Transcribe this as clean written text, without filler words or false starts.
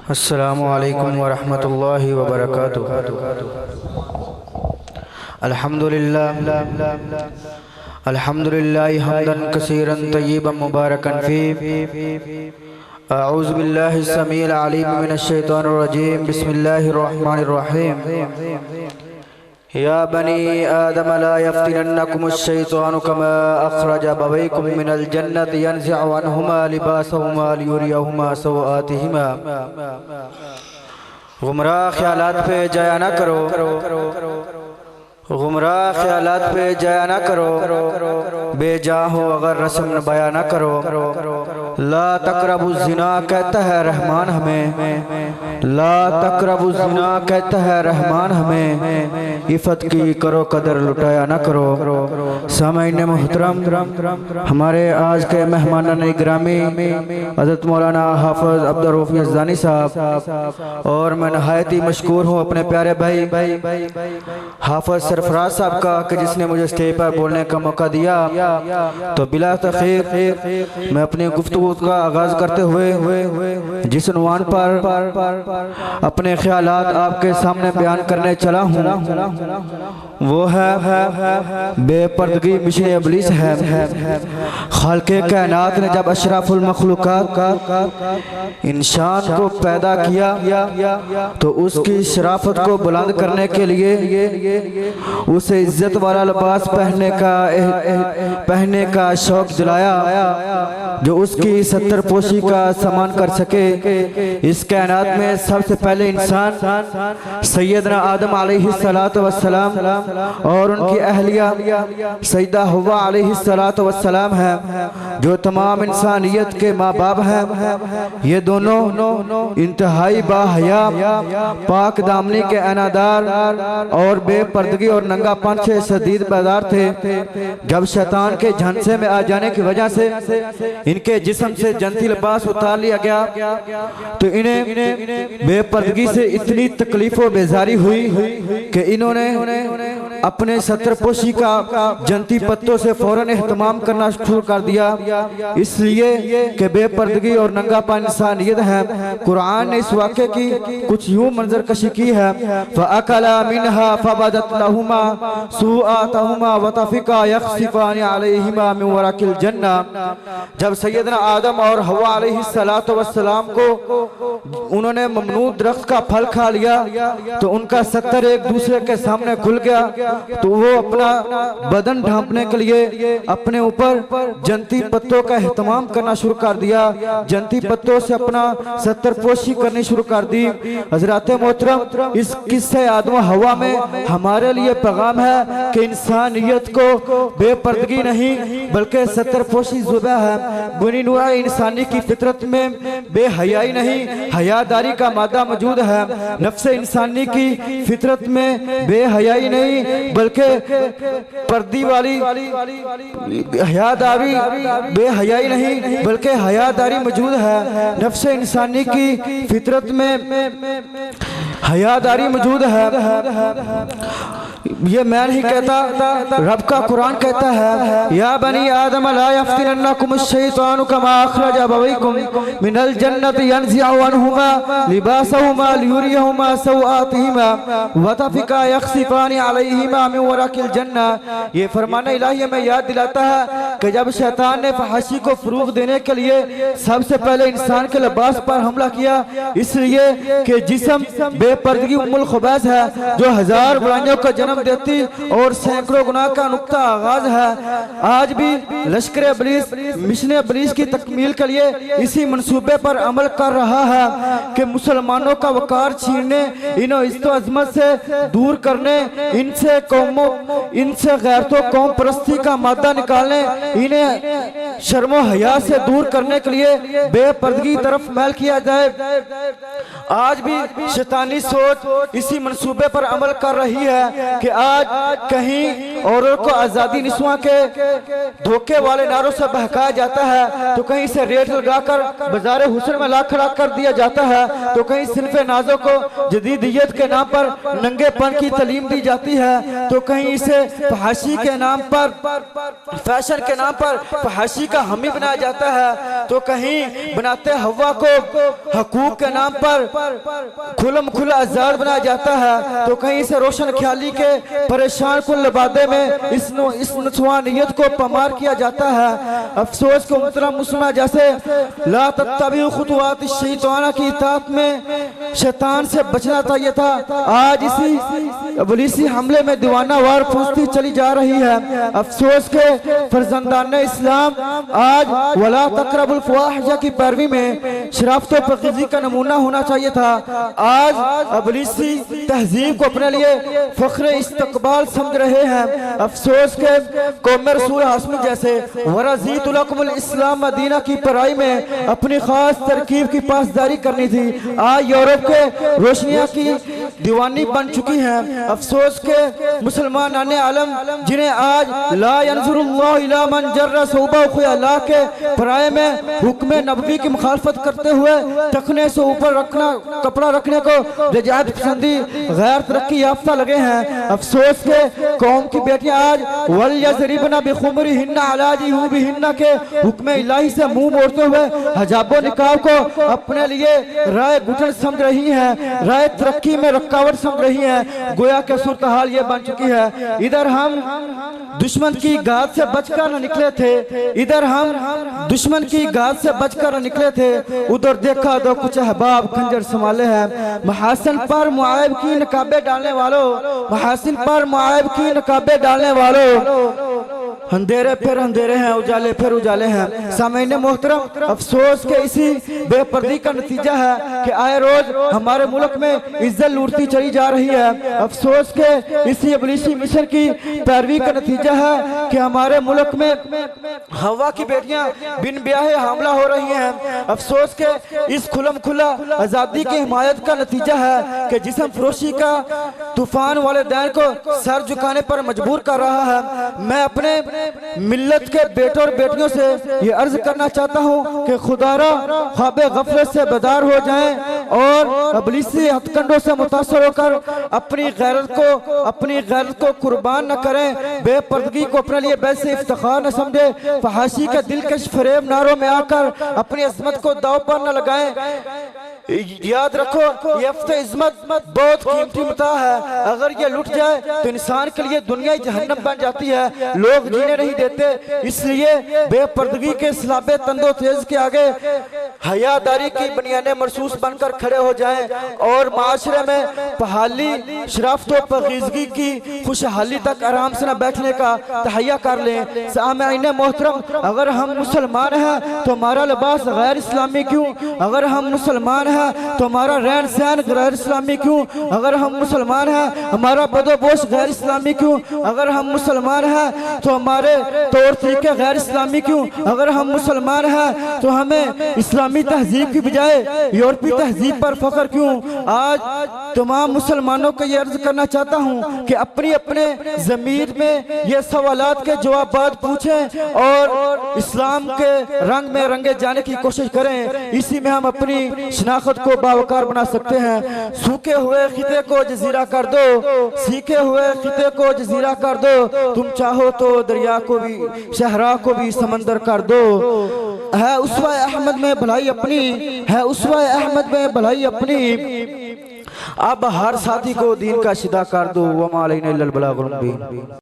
अस्सलामु अलैकुम वरहमतुल्लाहि वबरकातुहू। अल्हम्दुलिल्लाह हम्दन कसीरन तय्यिबन मुबारकन फी। अऊज़ु बिल्लाहि समीइल अलीम मिनश शैतानिर रजीम। बिस्मिल्लाहिर रहमानिर रहीम। या बनी आदम ला यफ्तिनन्नकुमुश शैतानु कमा अखरज अबवैकुम मिनल जन्नति यंज़िअु अन्हुमा लिबासहुमा लियुरियहुमा सवआतिहिमा। गुमराह ख्यालात पे जाया ना करो, गुमराह ख्यालात पे जाया ना करो, बेजा हो अगर रस्म न बया ना करो। ला तकरबु ज़िना कहता है रहमान हमें, ला तकरबु ज़िना कहता है रहमान हमें। इफ़त की करो कदर लुटाया ना करो। सामईन मोहतरम, हमारे आज के मेहमानान इकरामी हज़रत मौलाना हाफ़िज़ अब्दुल रऊफ़ यज़दानी साहब, और मैं नहायत ही मशकूर हूँ अपने प्यारे भाई हाफ़िज़ सरफराज साहब का कि जिसने मुझे स्टेज पर बोलने का मौका दिया। तो बिला तख़ीर मैं अपनी गुफ्तगू का आगाज़ करते हुए जिस उन्वान पर अपने ख्यालात आपके सामने बयान करने चला हूँ वो है बेपर्दगी मिशन इब्लीस है। खालिक़े कायनात ने जब अशरफुल मखलूक़ात इंसान को पैदा किया तो उसकी शराफत को बुलंद करने के लिए उसे इज्जत वाला लिबास पहनने का शौक दिलाया जो उसकी सत्तर पोशी का सम्मान कर सके। इस कायनात में सबसे पहले इंसान सैयदना आदम अलैहिस्सलातु वस्सलाम और उनकी अहलिया सैयदा हव्वा अलैहिस्सलातु वस्सलाम है जो तमाम इंसानियत के माँ बाप हैं। ये दोनों इंतहाई बाहया पाक दामनी के अनादार और बेपर्दगी और नंगापन से शदीद बेदार थे। जब शैतान के झांसे में आ जाने की वजह से इनके जिस्म से जन्नती लिबास उतार लिया गया तो इन्हें बेपर्दगी से इतनी तकलीफ व बेजारी हुई कि इन्होंने अपने सत्तरपोशी का जन्नती पत्तों से फौरन एहतमाम करना शुरू कर दिया, इसलिए कि बेपर्दगी और नंगापन इंसानियत है। कुरान ने इस वाक़े की कुछ यूं मंजर कशी की है। फ़अकला मिन्हा फ़बदत लहुमा सुआतहुमा वतफ़िका यख़सिफ़ानि अलैहिमा मिन वरक़िल जन्ना। जब सैयदना आदम और हव्वा अलैहिस्सलातु वस्सलाम को उन्होंने ममनू दरख्त का फल खा लिया तो उनका सत्तर एक दूसरे के सामने खुल गया। तो वो अपना बदन ढांपने के लिए अपने ऊपर जन्नती पत्तों का एहतमाम करना शुरू कर दिया, जन्नती पत्तों से अपना सत्तर पोशी करनी शुरू कर दी। हज़रात मोहतरम, इस किस्से आदम हवा में हमारे लिए पैगाम है कि इंसानियत को बेपर्दगी नहीं बल्कि सत्तर पोशी ज़ुबा है। बुनी नूआ इंसानी की फितरत में बेहयाई नहीं हयादारी का मादा मौजूद है। नफ्स इंसानी की फितरत में बेहयाई नहीं बल्कि पर्दी वाली हयादारी, बेहयाई नहीं बल्कि हयादारी मौजूद है। नफ्स इंसानी की फितरत में हयादारी मौजूद है। ये मैं नहीं कहता, रब का कुरान कहता है या बनी आदम ला यफ्तिनन्नकुमुश शैतानु कमा अखरज अबवैकुम मिनल जन्नति यंज़िअु अन्हुमा लिबासहुमा लियुरियहुमा सवआतिहिमा वतफ़िका यख़सिफ़ानि अलैहिमा मिन वरक़िल जन्ना। ये फरमान इलाही में याद दिलाता है कि जब शैतान ने फहाशी को फ़रोग़ देने के लिए सबसे पहले इंसान के लिबास पर हमला किया, इसलिए कि जिस्म बेपर्दगी उम्मुल ख़ुबैस है जो हजार बुराइयों का जन्म देती और सैकड़ों गुनाह का नुक्ता आगाज है। आज भी लश्कर इब्लीस मिशन इब्लीस की तकमील के लिए इसी मंसूबे पर अमल कर रहा है कि मुसलमानों का वकार छीनने, इन्हें इज्जत अज़मत से दूर करने, इनसे गैरतों कौम परस्ती का मादा निकालने, इन्हें शर्मो हया से दूर करने के लिए बेपर्दगी तरफ मैल किया जाए। आज भी शैतानी सोच इसी मंसूबे पर अमल कर रही है कि आज कहीं औरों को आज़ादी निस्वां के धोखे वाले नारों से बहकाया जाता है तो कहीं से रेट लगाकर बाजार हुस्न में ला खड़ा कर दिया जाता है तो कहीं सिल्फे नाजो को जदीदियत के नाम पर नंगेपन की तालीम दी जाती है, तो कहीं इसे फहाशी के नाम पर, फैशन के नाम पर फहाशी का हामी बनाया जाता है, तो कहीं बनाते हवा को हकूक के नाम पर खुलम खुला आजाद बनाया जाता है, तो कहीं इसे रोशन ख्याली के परेशान कुल लबादे में इस नस्वानियत को पमार किया जाता है। अफसोस को मुहतरम मुस्लिम जैसे ला तत्तबिउ खुतुवात शैतान की इताअत में शैतान से बचना चाहिए था, आज इसी इब्लीसी हमले में दीवाना वार फंसती चली जा रही है। अफसोस के फर्जंदान इस्लाम आज वला तकरबुल फवाहिश की पैरवी में शराफत व पाकीज़गी का नमूना होना चाहिए था। आज इब्लीसी तहजीब को अपने लिए फख्र इस्तकबाल समझ रहे हैं। अफसोस के कौम रसूल हाशमी जैसे वरज़ीतु लकुमुल इस्लाम मदीना की पराई में अपनी खास तरकीब की पासदारी करनी थी, आज यूरोप के रोशनियां की दीवानी बन चुकी हैं। अफसोस के मुसलमान आने आलम जिन्हें आज ला यंजुरुल्लाहु इला मन जर्रा सौबा ख़ुयाला के पराए में हुक्म नबवी की मुखालफत करते हुए टखने से ऊपर रखना कपड़ा रखने को रजायत पसंदी गैर तरक्की याफ्ता लगे हैं। अफसोस के कौम की बेटियां आज वल यज़रिबना बिखुमरिहिन्ना अला जुयूबिहिन्ना के हुक्म इलाही से मुंह मोड़ते हुए हिजाब निकाब को अपने लिए राय घुटन समझ रही हैं, राय तरक्की में रुकावट समझ रही हैं। गोया के सूरत हाल ये बन चुकी है। इधर हम दुश्मन की गाद से बचकर न निकले थे, इधर हम दुश्मन की गाद से बचकर न निकले थे, उधर देखा तो कुछ अहबाब खंजर संभाले हैं। महासिन पर मुआयब की नकाबे डालने वालों, महासिन पर मुआयब की नकाबे डालने वालों, अंधेरे फिर अंधेरे हैं, उजाले फिर उजाले हैं। सामईन मोहतरम, अफसोस के इसी बेपर्दी का नतीजा है कि आए रोज हमारे मुल्क में इज्जत लूटती चली जा रही है। अफसोस के इसी इब्लीसी मिशन की पैरवी का नतीजा है कि हमारे मुल्क में हवा की बेटियां बिन ब्याहे हमला हो रही हैं। अफसोस के इस खुलम खुला आजादी की हिमायत का नतीजा है कि जिस्म फरोशी का तूफान वाले दैन को सर झुकाने पर मजबूर कर रहा है। मैं अपने मिल्लत के बेटों और बेटियों से ये अर्ज करना चाहता हूँ कि खुदारा ख्वाबे गफलत से बेदार हो जाएं और इब्लीसी हथकंडों से मुतासर होकर अपनी गैरत को कुर्बान न करें, बेपर्दगी को अपने लिए वैसे इफ्तिखार न समझे, फहाशी के दिलकश फरेब नारों में आकर अपनी अजमत को दाव पर न लगाएं। याद रखो, ये इज्जत बहुत कीमती मता है, अगर ये लुट जाए तो इंसान के लिए दुनिया ही जहन्नम बन जाती है, लोग जीने नहीं देते। इसलिए बेपर्दगी के सलाबे तंदो तेज के आगे हयादारी की बुनियादें मरसूस बनकर खड़े हो जाएं और माशरे में बहाली शराफत व पाकीज़गी की खुशहाली तक आराम से न बैठने का तहैया कर लें। सामईन मोहतरम, अगर हम मुसलमान हैं तो हमारा लिबास गैर इस्लामी क्यों? अगर हम मुसलमान तो हमारा रहन सहन गैर इस्लामी क्यों? अगर हम मुसलमान हैं हमारा बदोबोश गैर इस्लामी क्यों? अगर हम मुसलमान हैं तो हमारे तौर तरीके गैर इस्लामी क्यों? अगर हम मुसलमान हैं तो हमें इस्लामी तहजीब की बजाय यूरोपी तहजीब पर फख्र क्यों? आज तमाम मुसलमानों को यह अर्ज करना चाहता हूँ कि अपनी अपने ज़मीर में ये सवालात के जवाब पूछें और इस्लाम के रंग में रंगे जाने की कोशिश करें। इसी में हम अपनी शनाख्त को बावकार बना सकते हैं। सूखे हुए खिते को जजीरा कर दो, सीखे हुए खिते को जजीरा कर दो, तुम चाहो तो दरिया को भी शहरा को भी समंदर कर दो। है उसवा अहमद में भलाई अपनी, है उसवा अहमद में भलाई अपनी, अब हर साथी को दीन का शिदा कर दो। वमा अलैना इल्लल बलागुल मुबीन।